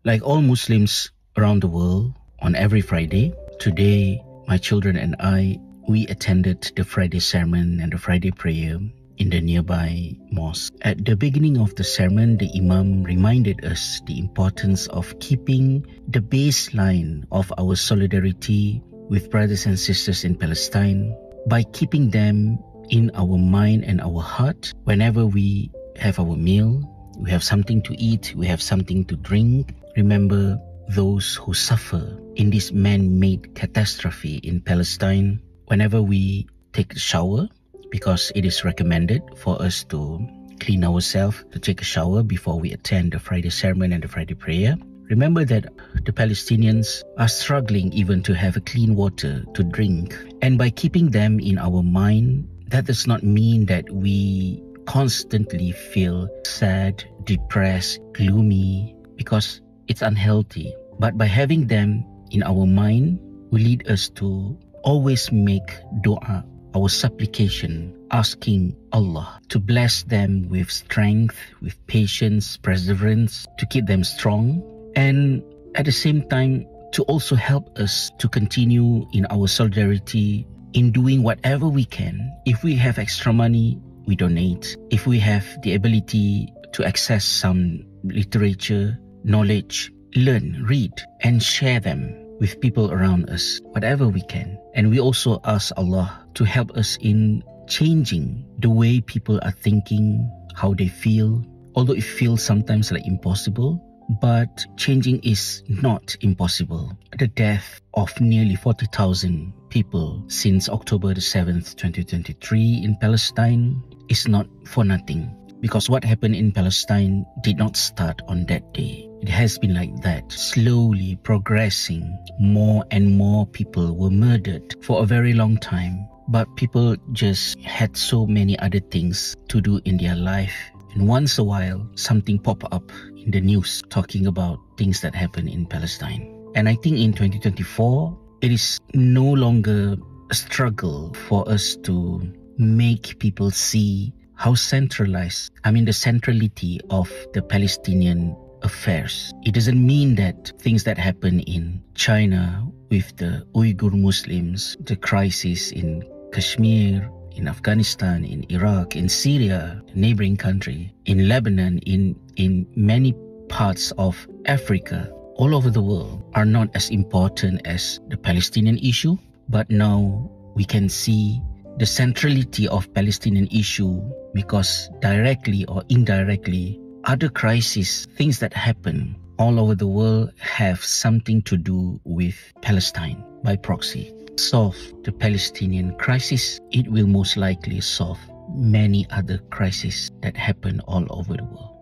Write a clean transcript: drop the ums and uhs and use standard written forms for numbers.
Like all Muslims around the world, on every Friday, today my children and we attended the Friday sermon and the Friday prayer in the nearby mosque. At the beginning of the sermon, the Imam reminded us the importance of keeping the baseline of our solidarity with brothers and sisters in Palestine by keeping them in our mind and our heart whenever we have our meal, we have something to eat, we have something to drink. Remember those who suffer in this man-made catastrophe in Palestine. Whenever we take a shower, because it is recommended for us to clean ourselves, to take a shower before we attend the Friday sermon and the Friday prayer. Remember that the Palestinians are struggling even to have a clean water to drink. And by keeping them in our mind, that does not mean that we constantly feel sad, depressed, gloomy, because it's unhealthy. But by having them in our mind, will lead us to always make dua, our supplication, asking Allah to bless them with strength, with patience, perseverance, to keep them strong, and at the same time to also help us to continue in our solidarity in doing whatever we can. If we have extra money, we donate. If we have the ability to access some literature, knowledge, learn, read, and share them with people around us, whatever we can. And we also ask Allah to help us in changing the way people are thinking, how they feel. Although it feels sometimes like impossible, but changing is not impossible. The death of nearly 40,000 people since October the 7th, 2023 in Palestine is not for nothing. Because what happened in Palestine did not start on that day. It has been like that, slowly progressing. More and more people were murdered for a very long time. But people just had so many other things to do in their life. And once a while, something pop up in the news talking about things that happen in Palestine. And I think in 2024, it is no longer a struggle for us to make people see how centralized, the centrality of the Palestinian affairs. It doesn't mean that things that happen in China with the Uyghur Muslims, the crisis in Kashmir, in Afghanistan, in Iraq, in Syria, a neighboring country, in Lebanon, in many parts of Africa, all over the world, are not as important as the Palestinian issue. But now we can see the centrality of Palestinian issue because directly or indirectly, other crises, things that happen all over the world have something to do with Palestine by proxy. Solve the Palestinian crisis, it will most likely solve many other crises that happen all over the world.